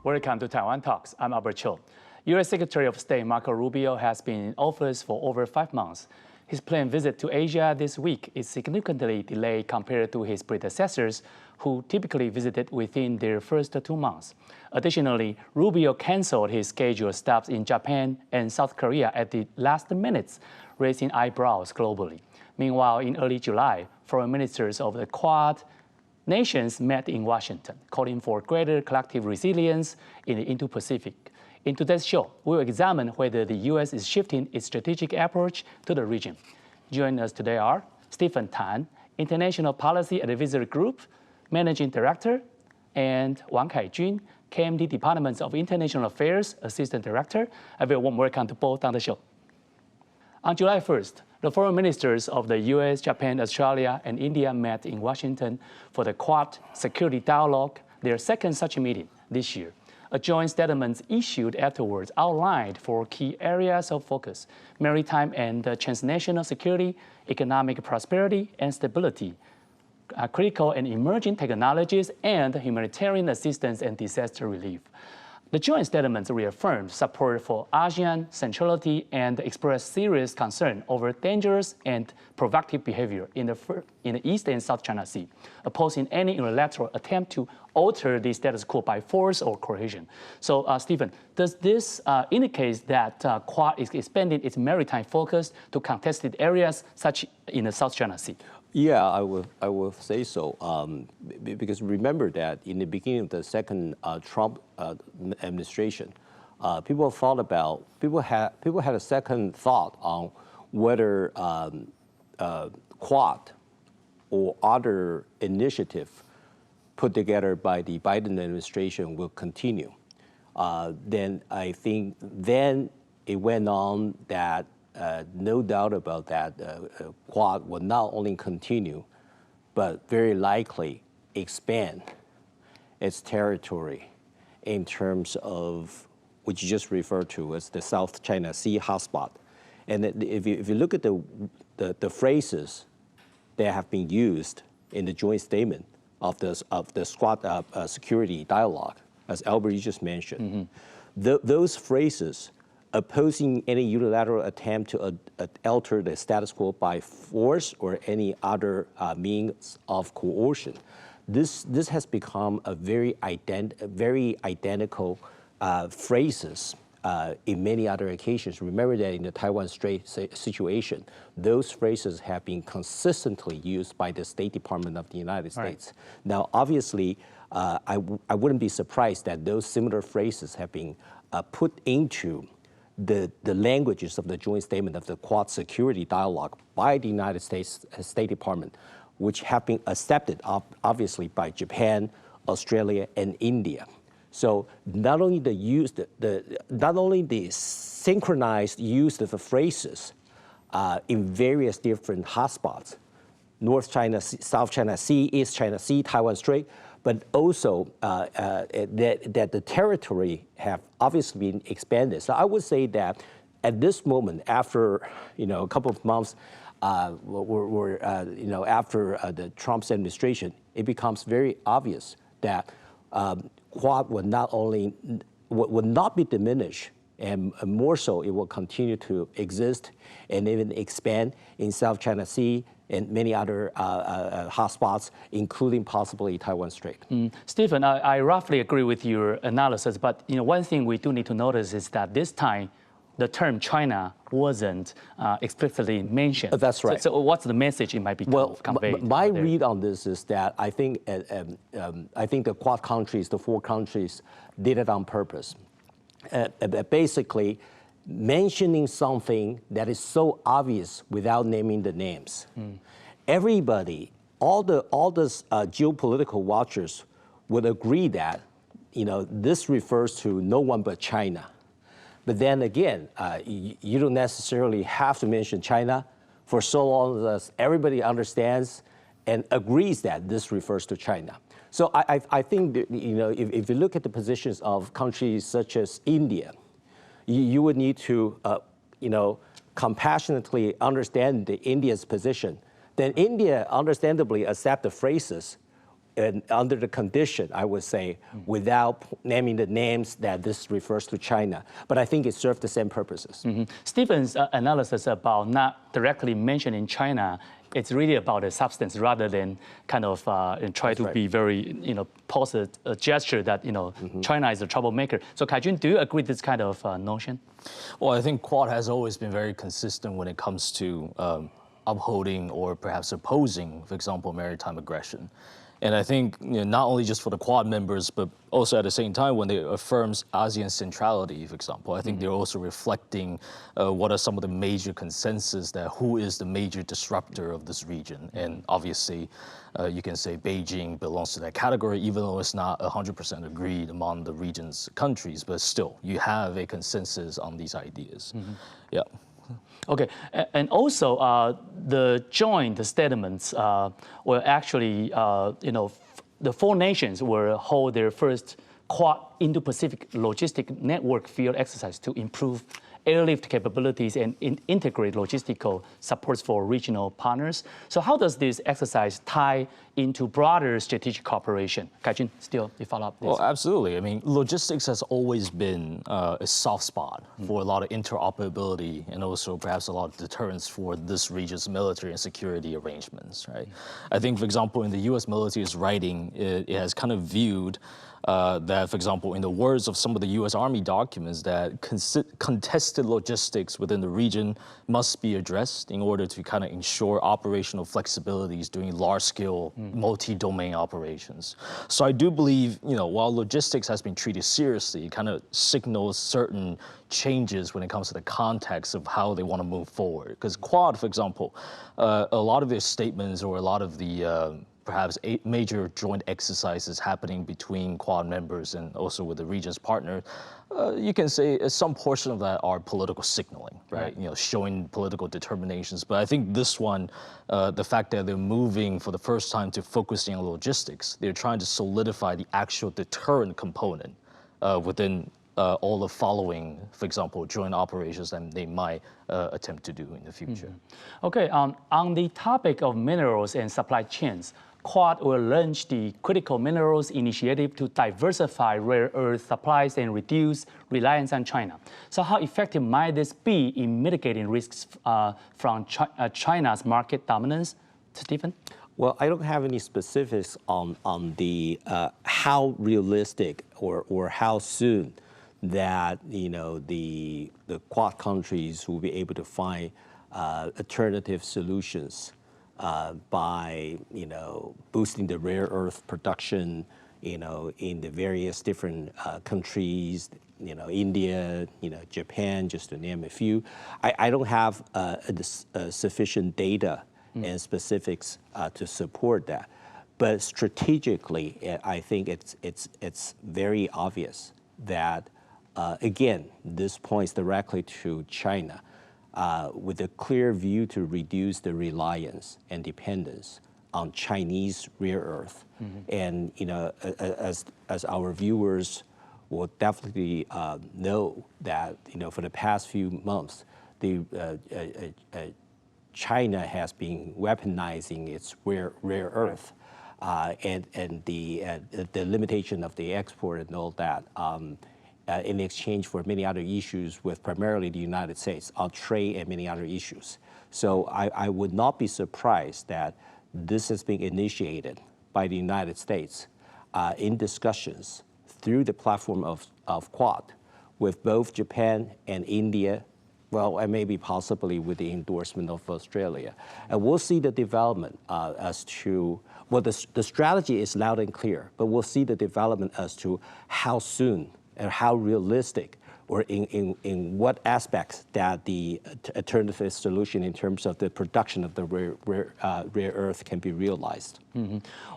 Welcome to Taiwan Talks. I'm Albert Chiu. U.S. Secretary of State Marco Rubio has been in office for over 5 months. His planned visit to Asia this week is significantly delayed compared to his predecessors, who typically visited within their first 2 months. Additionally, Rubio canceled his scheduled stops in Japan and South Korea at the last minutes, raising eyebrows globally. Meanwhile, in early July, foreign ministers of the Quad nations met in Washington, calling for greater collective resilience in the Indo-Pacific. In today's show, we will examine whether the U.S. is shifting its strategic approach to the region. Joining us today are Stephen Tan, International Policy Advisory Group Managing Director, and Wang Kaijun, KMD Department of International Affairs Assistant Director. A very warm welcome to both on the show. On July 1st, the foreign ministers of the U.S., Japan, Australia, and India met in Washington for the Quad Security Dialogue, their second such meeting this year. A joint statement issued afterwards outlined 4 key areas of focus: maritime and transnational security, economic prosperity and stability, critical and emerging technologies, and humanitarian assistance and disaster relief. The joint statement reaffirmed support for ASEAN centrality and expressed serious concern over dangerous and provocative behavior in the East and South China Sea, opposing any unilateral attempt to alter the status quo by force or coercion. So, Stephen, does this indicate that Quad is expanding its maritime focus to contested areas such in the South China Sea? Yeah, I will say so. Because remember that in the beginning of the second Trump administration, people had a second thought on whether Quad or other initiative put together by the Biden administration will continue. Then I think it went on that. No doubt about that, Quad will not only continue, but very likely expand its territory in terms of what you just referred to as the South China Sea hotspot. And if you look at the phrases that have been used in the joint statement of the Quad security dialogue, as Albert you just mentioned, those phrases opposing any unilateral attempt to alter the status quo by force or any other means of coercion. This has become a very identical phrases in many other occasions. Remember that in the Taiwan Strait situation, those phrases have been consistently used by the State Department of the United States. Right. Now, obviously, I wouldn't be surprised that those similar phrases have been put into the languages of the joint statement of the Quad security dialogue by the United States State Department, which have been accepted obviously by Japan, Australia, and India. So not only the synchronized use of the phrases in various different hotspots, North China, South China Sea, East China Sea, Taiwan Strait, but also that the territory have obviously been expanded. So I would say that at this moment, after a couple of months, after the Trump's administration, it becomes very obvious that Quad would not be diminished, and more so, it will continue to exist and even expand in South China Sea and many other hotspots, including possibly Taiwan Strait. Stephen, I roughly agree with your analysis, but one thing we do need to notice is that this time, the term China wasn't explicitly mentioned. That's right. So what's the message it might be conveyed? My read on this is that I think the Quad countries, the 4 countries, did it on purpose. Basically, mentioning something that is so obvious without naming the names. Everybody, all the geopolitical watchers would agree that this refers to no one but China. But then again, you don't necessarily have to mention China for so long as everybody understands and agrees that this refers to China. So I think that, if you look at the positions of countries such as India, you would need to, compassionately understand India's position. Then India understandably accept the phrases and under the condition, I would say, without naming the names that this refers to China. But I think it served the same purposes. Stephen's analysis about not directly mentioning China, it's really about the substance rather than kind of try to be very, positive gesture that, China is a troublemaker. So Kai-Jun, do you agree with this kind of notion? Well, I think Quad has always been very consistent when it comes to upholding or perhaps opposing, for example, maritime aggression. And I think not only just for the Quad members, but also at the same time when they affirms ASEAN centrality, for example, I think they're also reflecting what are some of the major consensus that who is the major disruptor of this region. And obviously, you can say Beijing belongs to that category, even though it's not 100% agreed among the region's countries, but still, you have a consensus on these ideas. Yeah. Okay, and also the joint statements were actually, the four nations will hold their first Quad Indo-Pacific logistic network field exercise to improve airlift capabilities and integrate logistical supports for regional partners. So how does this exercise tie into broader strategic cooperation? Kai-Jun, still, you follow up this? Well, absolutely. I mean, logistics has always been a soft spot for a lot of interoperability and also perhaps a lot of deterrence for this region's military and security arrangements, right? I think, for example, in the U.S. military's writing, it has kind of viewed that, for example, in the words of some of the U.S. Army documents, that contested logistics within the region must be addressed in order to kind of ensure operational flexibilities during large-scale multi-domain operations. So I do believe, while logistics has been treated seriously, it kind of signals certain changes when it comes to the context of how they want to move forward. Because Quad, for example, a lot of their statements or a lot of the perhaps major joint exercises happening between Quad members and also with the region's partner, you can say some portion of that are political signaling, right? Showing political determinations. But I think this one, the fact that they're moving for the first time to focusing on logistics, they're trying to solidify the actual deterrent component within all the following, for example, joint operations that they might attempt to do in the future. Okay, on the topic of minerals and supply chains, Quad will launch the Critical Minerals Initiative to diversify rare earth supplies and reduce reliance on China. So how effective might this be in mitigating risks from China's market dominance? Stephen? Well, I don't have any specifics on the how realistic or how soon that the Quad countries will be able to find alternative solutions by boosting the rare earth production in the various different countries, India, Japan, just to name a few. I don't have sufficient data and specifics to support that, but strategically, I think it's very obvious that again, this points directly to China. With a clear view to reduce the reliance and dependence on Chinese rare earth. And as our viewers will definitely know that for the past few months, China has been weaponizing its rare earth, and the limitation of the export and all that. In exchange for many other issues with primarily the United States on trade and many other issues. So I would not be surprised that this has been initiated by the United States in discussions through the platform of Quad with both Japan and India, well, and maybe possibly with the endorsement of Australia. And we'll see the development as to, well, the strategy is loud and clear, but we'll see the development as to how soon and how realistic or in what aspects that the alternative solution in terms of the production of the rare earth can be realized.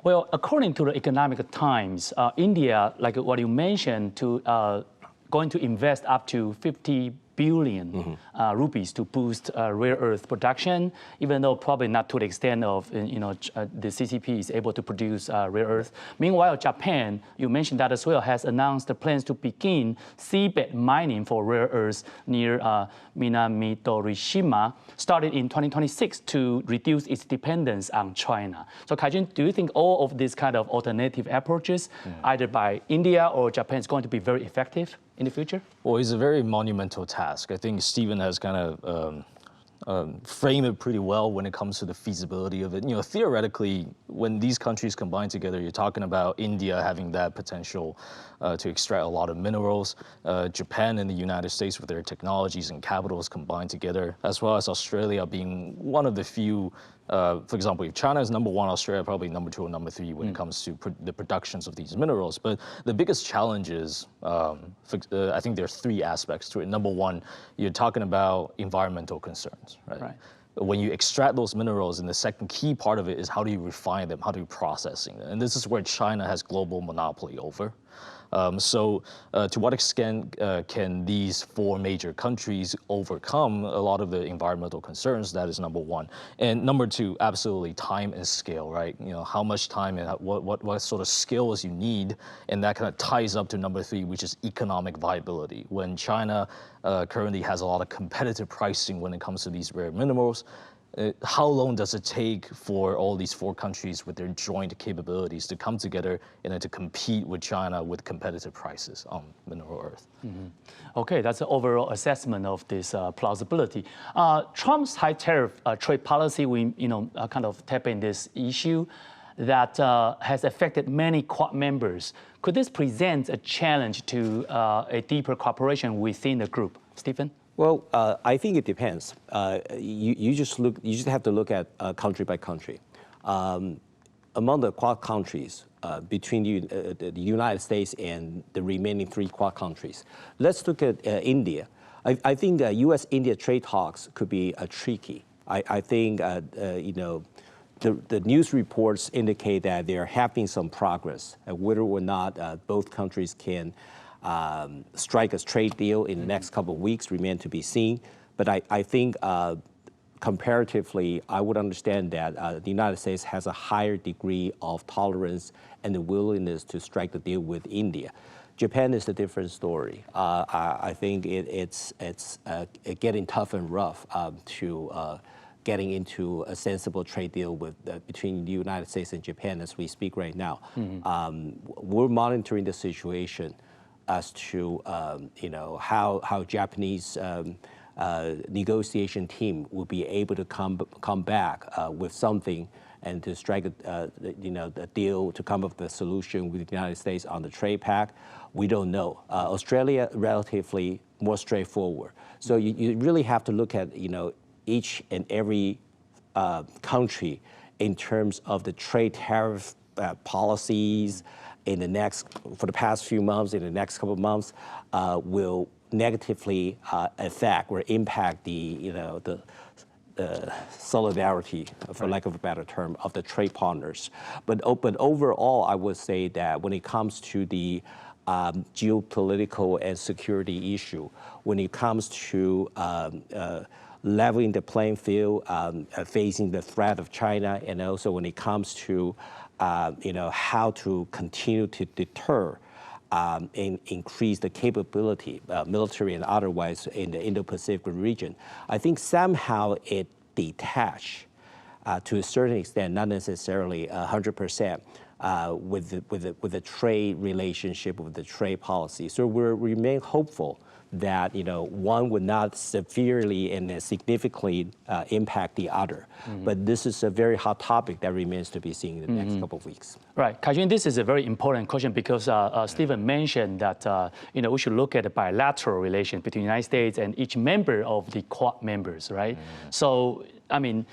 Well, according to the Economic Times, India, like what you mentioned, going to invest up to $50 billion rupees to boost rare earth production, even though probably not to the extent of the CCP is able to produce rare earth. Meanwhile, Japan, you mentioned that as well, has announced the plans to begin seabed mining for rare earths near Minatorishima, started in 2026 to reduce its dependence on China. So Kai-Jun, do you think all of these kind of alternative approaches, either by India or Japan, is going to be very effective in the future? Well, it's a very monumental task. I think Stephen has kind of framed it pretty well when it comes to the feasibility of it. Theoretically, when these countries combine together, you're talking about India having that potential to extract a lot of minerals, Japan and the United States with their technologies and capitals combined together, as well as Australia being one of the few. For example, if China is number one, Australia probably number two or number three when it comes to the productions of these minerals. But the biggest challenge is, I think there are three aspects to it. Number one, you're talking about environmental concerns, right? When you extract those minerals, and the second key part of it is how do you refine them, how do you processing them? And this is where China has global monopoly over. To what extent can these four major countries overcome a lot of the environmental concerns? That is number one. And number two, absolutely time and scale, right? How much time and what sort of skills you need. And that kind of ties up to number three, which is economic viability. When China currently has a lot of competitive pricing when it comes to these rare minerals, how long does it take for all these four countries with their joint capabilities to come together and then to compete with China with competitive prices on mineral earth? Okay, that's an overall assessment of this plausibility. Trump's high tariff trade policy, we kind of tap in this issue that has affected many Quad members. Could this present a challenge to a deeper cooperation within the group? Stephen? Well, I think it depends. You just have to look at country by country. Among the Quad countries, between the United States and the remaining three Quad countries, let's look at India. I think U.S.-India trade talks could be tricky. I think the news reports indicate that they're having some progress. Whether or not both countries can strike a trade deal in the next couple of weeks remain to be seen. But I think comparatively, I would understand that the United States has a higher degree of tolerance and the willingness to strike the deal with India. Japan is a different story. I think it's getting tough and rough to getting into a sensible trade deal between the United States and Japan as we speak right now. We're monitoring the situation as to how Japanese negotiation team will be able to come back with something and to strike a deal to come up with a solution with the United States on the trade pact. We don't know. Australia relatively more straightforward. So you really have to look at each and every country in terms of the trade tariff policies. For the past few months, in the next couple of months, will negatively affect or impact the solidarity, for lack of a better term, of the trade partners. But overall, I would say that when it comes to the geopolitical and security issue, when it comes to leveling the playing field, facing the threat of China, and also when it comes to how to continue to deter and increase the capability, military and otherwise, in the Indo-Pacific region. I think somehow it detached to a certain extent, not necessarily 100%, with the trade relationship, with the trade policy. So we remain hopeful that one would not severely and significantly impact the other. But this is a very hot topic that remains to be seen in the next couple of weeks. Right, Kai-Jun, this is a very important question because Stephen mentioned that we should look at the bilateral relations between the United States and each member of the Quad members, right? So, I mean,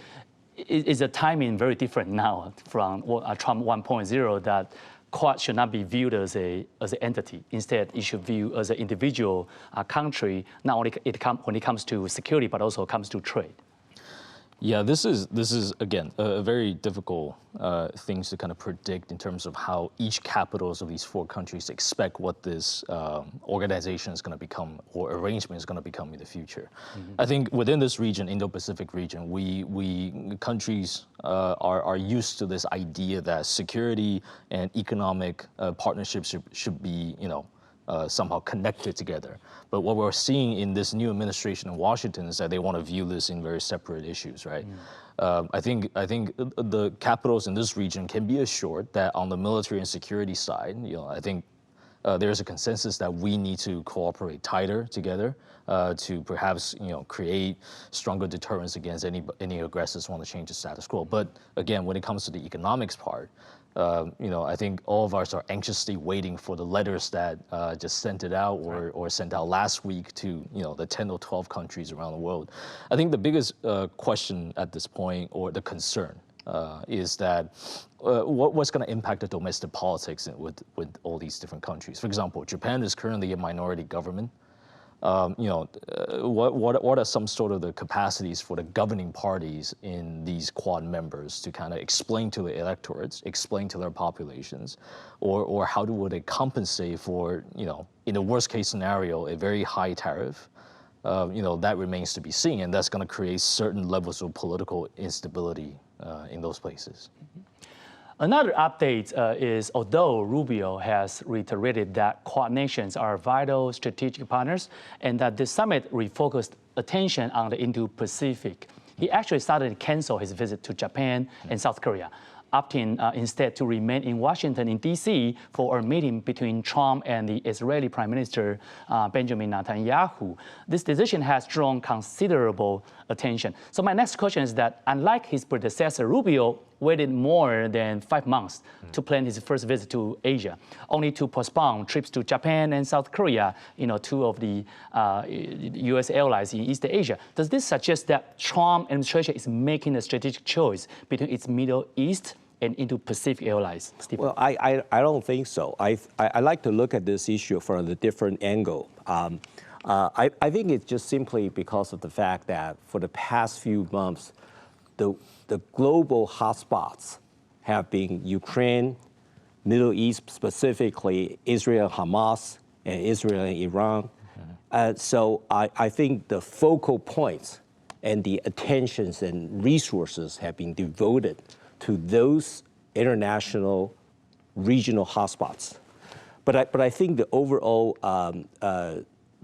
is the timing very different now from Trump 1.0 that Quad should not be viewed as an entity. Instead, it should be viewed as an individual country, not only when it comes to security, but also comes to trade. Yeah, this is again a very difficult thing to kind of predict in terms of how each capitals of these four countries expect what this organization is going to become or arrangement is going to become in the future. I think within this region, Indo-Pacific region, we countries are used to this idea that security and economic partnerships should be, somehow connected together. But what we're seeing in this new administration in Washington is that they want to view this in very separate issues, right? I think the capitals in this region can be assured that on the military and security side, I think there's a consensus that we need to cooperate tighter together to perhaps create stronger deterrence against any aggressors who want to change the status quo. But again, when it comes to the economics part, I think all of us are anxiously waiting for the letters that just sent it out or sent out last week to the 10 or 12 countries around the world. I think the biggest question at this point, or the concern, is that what's going to impact the domestic politics with all these different countries. For example, Japan is currently a minority government. What are some sort of the capacities for the governing parties in these Quad members to kind of explain to the electorates, explain to their populations, or how would they compensate for, in the worst case scenario, a very high tariff? That remains to be seen, and that's going to create certain levels of political instability in those places. Another update is, although Rubio has reiterated that Quad nations are vital strategic partners and that the summit refocused attention on the Indo-Pacific, he actually started to cancel his visit to Japan and South Korea, opting instead to remain in Washington, in D.C., for a meeting between Trump and the Israeli Prime Minister Benjamin Netanyahu. This decision has drawn considerable attention. So my next question is that, unlike his predecessor, Rubio waited more than 5 months to plan his first visit to Asia, only to postpone trips to Japan and South Korea, two of the U.S. allies in East Asia. Does this suggest that Trump administration is making a strategic choice between its Middle East and Indo-Pacific allies? Stephen? Well, I don't think so. I like to look at this issue from a different angle. I think it's just simply because of the fact that for the past few months, the global hotspots have been Ukraine, Middle East, specifically Israel, Hamas, and Israel and Iran. So I think the focal points and the attentions and resources have been devoted to those international regional hotspots. But I think the overall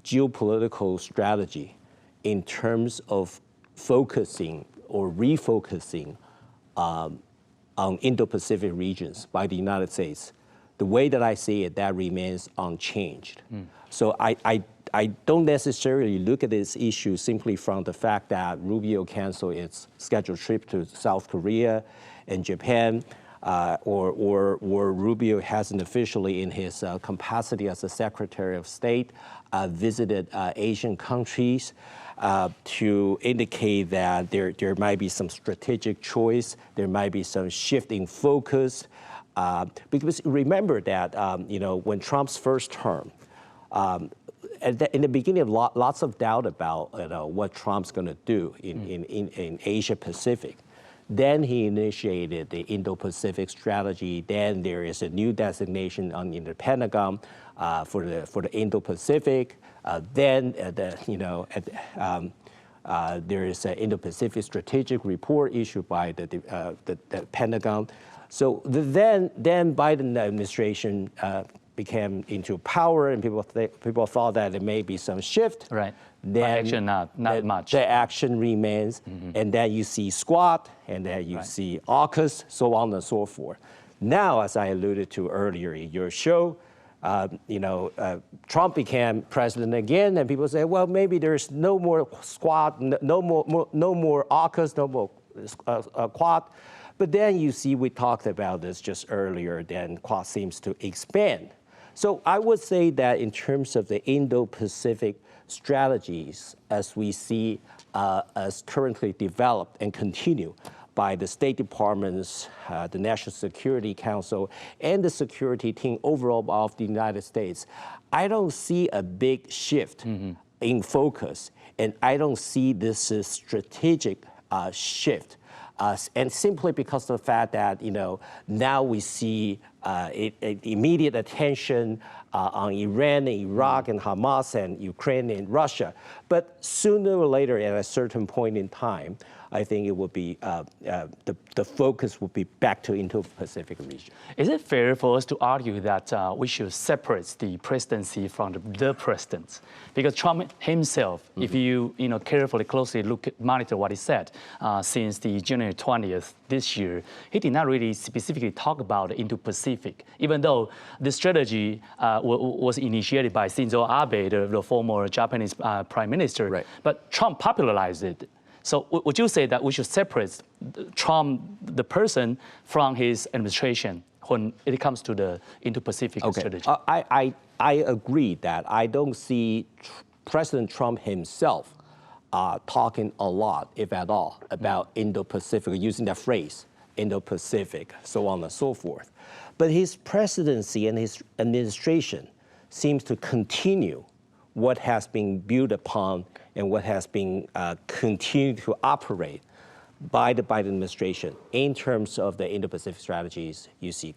geopolitical strategy in terms of focusing or refocusing on Indo-Pacific regions by the United States, the way that I see it, that remains unchanged. So I don't necessarily look at this issue simply from the fact that Rubio canceled its scheduled trip to South Korea and Japan, or Rubio hasn't officially, in his capacity as the Secretary of State, visited Asian countries to indicate that there might be some strategic choice, there might be some shift in focus. Because remember that when Trump's first term, in the beginning, lots of doubt about what Trump's going to do in Asia Pacific. Then he initiated the Indo-Pacific strategy. Then there is a new designation in the Pentagon for the Indo-Pacific. Then there is an Indo-Pacific strategic report issued by the Pentagon. So then Biden administration became into power, and people thought that there may be some shift. Right. Then action not much. The action remains, and then you see Squad, and then you see AUKUS, so on and so forth. Now, as I alluded to earlier in your show, Trump became president again, and people say, well, maybe there's no more Squad, no more AUKUS, no more Quad. But then you see, we talked about this just earlier, then Quad seems to expand. So I would say that in terms of the Indo-Pacific strategies, as we see as currently developed and continue by the State Department's, the National Security Council, and the security team overall of the United States, I don't see a big shift in focus, and I don't see this strategic shift. And simply because of the fact that now we see immediate attention on Iran and Iraq and Hamas and Ukraine and Russia. But sooner or later, at a certain point in time, I think it will be the focus will be back to Indo-Pacific region. Is it fair for us to argue that we should separate the presidency from the president? Because Trump himself, if you carefully, closely monitor what he said since the January 20th this year, he did not really specifically talk about the Indo-Pacific, even though the strategy was initiated by Shinzo Abe, the former Japanese prime minister. Right. But Trump popularized it. So would you say that we should separate Trump, the person, from his administration when it comes to the Indo-Pacific strategy? I agree that I don't see President Trump himself talking a lot, if at all, about Indo-Pacific, using that phrase, Indo-Pacific, so on and so forth. But his presidency and his administration seems to continue what has been built upon and what has been continued to operate by the Biden administration in terms of the Indo-Pacific strategies. You see,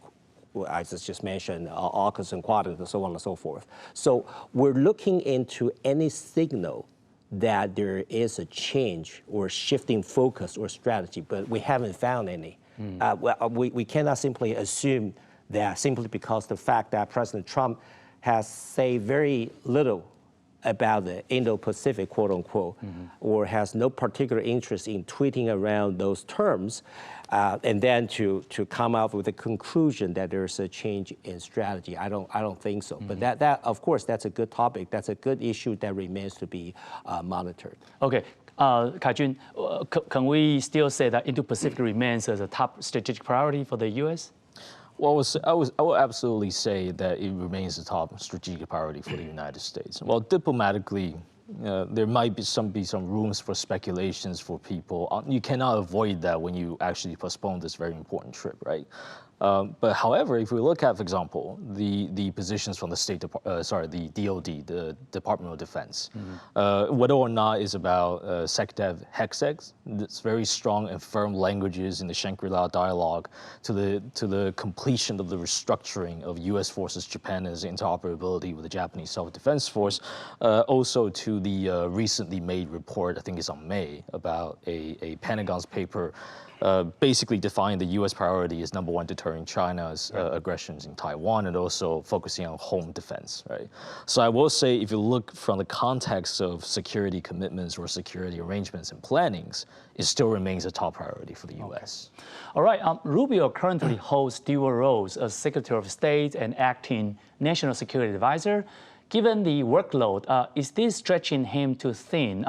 as I just mentioned, AUKUS and Quad and so on and so forth. So we're looking into any signal that there is a change or shifting focus or strategy, but we haven't found any. We cannot simply assume that simply because the fact that President Trump has said very little about the Indo-Pacific, quote unquote, or has no particular interest in tweeting around those terms, and then to come out with a conclusion that there's a change in strategy. I don't think so. But that of course that's a good topic. That's a good issue that remains to be monitored. Okay. Kai-Jun, can we still say that Indo-Pacific remains as a top strategic priority for the U.S.? Well, I will absolutely say that it remains a top strategic priority for the United States. Well, diplomatically, there might be some rooms for speculations for people. You cannot avoid that when you actually postpone this very important trip, right? But however, if we look at, for example, the positions from the the DoD, the Department of Defense, whether or not it's about SecDev HexEx, it's very strong and firm languages in the Shangri-La dialogue, to the completion of the restructuring of U.S. forces, Japan's interoperability with the Japanese Self-Defense Force, also to the recently made report, I think it's on May, about a Pentagon's paper basically defining the U.S. priority as number one, deterring China's aggressions in Taiwan, and also focusing on home defense, right? So I will say, if you look from the context of security commitments or security arrangements and plannings, it still remains a top priority for the U.S. All right, Rubio currently holds dual roles as Secretary of State and acting National Security Advisor. Given the workload, is this stretching him too thin?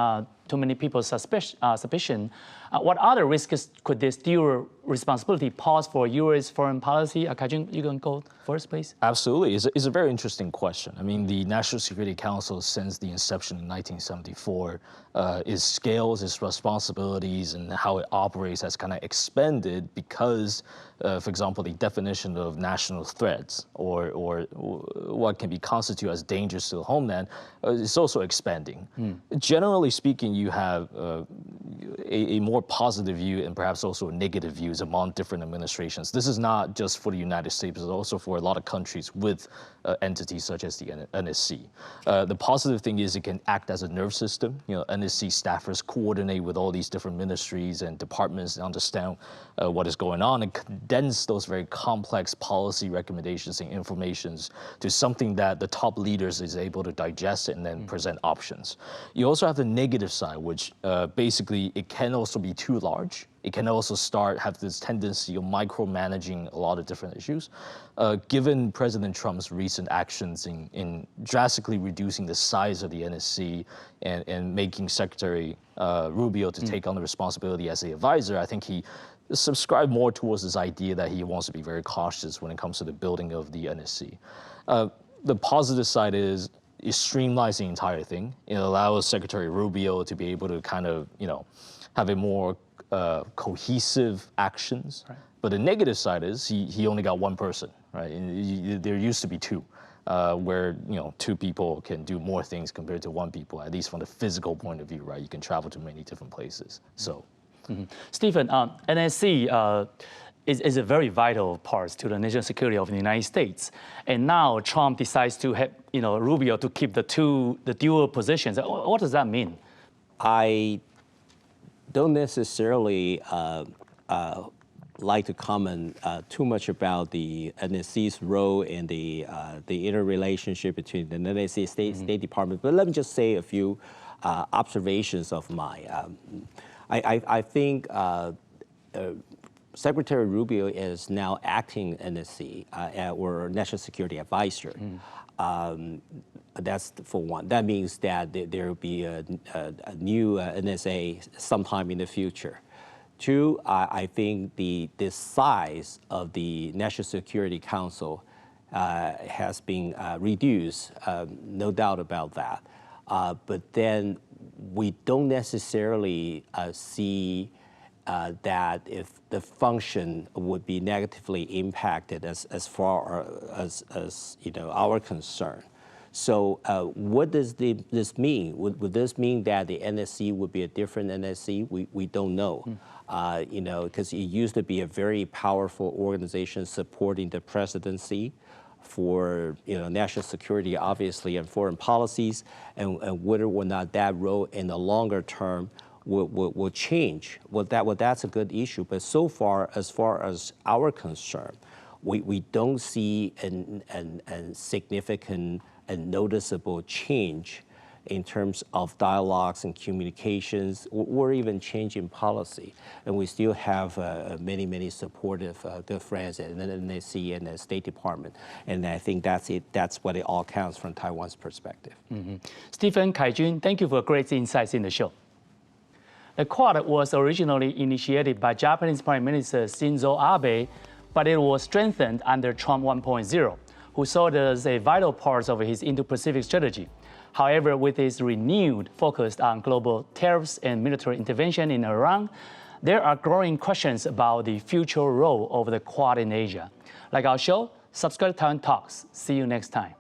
Too many people's suspicion. What other risks could this dual responsibility pose for U.S. foreign policy? Kai-Jun, you can go first, please. Absolutely. It's a very interesting question. I mean, the National Security Council, since the inception in 1974, its scales, its responsibilities, and how it operates has kind of expanded because, for example, the definition of national threats or what can be constituted as dangers to the homeland is also expanding. Generally speaking, you have a more positive view and perhaps also negative views among different administrations. This is not just for the United States, but also for a lot of countries with entities such as the NSC. The positive thing is it can act as a nerve system. NSC staffers coordinate with all these different ministries and departments and understand what is going on and condense those very complex policy recommendations and informations to something that the top leaders is able to digest and then present options. You also have the negative side, which basically it can also be too large. It can also have this tendency of micromanaging a lot of different issues. Given President Trump's recent actions in drastically reducing the size of the NSC and making Secretary Rubio to take on the responsibility as the advisor, I think he subscribed more towards this idea that he wants to be very cautious when it comes to the building of the NSC. The positive side is it streamlines the entire thing. It allows Secretary Rubio to be able to kind of, have a more cohesive actions. Right. But the negative side is he only got one person, right? And there used to be two, where two people can do more things compared to one people, at least from the physical point of view, right? You can travel to many different places. So. Stephen, NSC is a very vital part to the national security of the United States. And now Trump decides to have, Rubio to keep the dual positions. What does that mean? I don't necessarily like to comment too much about the NSC's role in the interrelationship between the NSC State Department. But let me just say a few observations of mine. I think Secretary Rubio is now acting NSC or National Security Advisor. That's for one. That means that there will be a new NSA sometime in the future. Two, I think the size of the National Security Council has been reduced, no doubt about that. But then we don't necessarily see that if the function would be negatively impacted as far as our concern. So what does this mean? Would this mean that the NSC would be a different NSC? We don't know, because it used to be a very powerful organization supporting the presidency for national security, obviously, and foreign policies, and whether or not that role in the longer term will change. Well, that's a good issue. But so far as our concern, we don't see a significant and noticeable change in terms of dialogues and communications, or even change in policy. And we still have many supportive good friends at the NSC and the State Department. And I think that's it. That's what it all counts from Taiwan's perspective. Stephen, Kai-Jun, thank you for great insights in the show. The Quad was originally initiated by Japanese Prime Minister Shinzo Abe, but it was strengthened under Trump 1.0, who saw it as a vital part of his Indo-Pacific strategy. However, with its renewed focus on global tariffs and military intervention in Iran, there are growing questions about the future role of the Quad in Asia. Like our show, subscribe to Taiwan Talks. See you next time.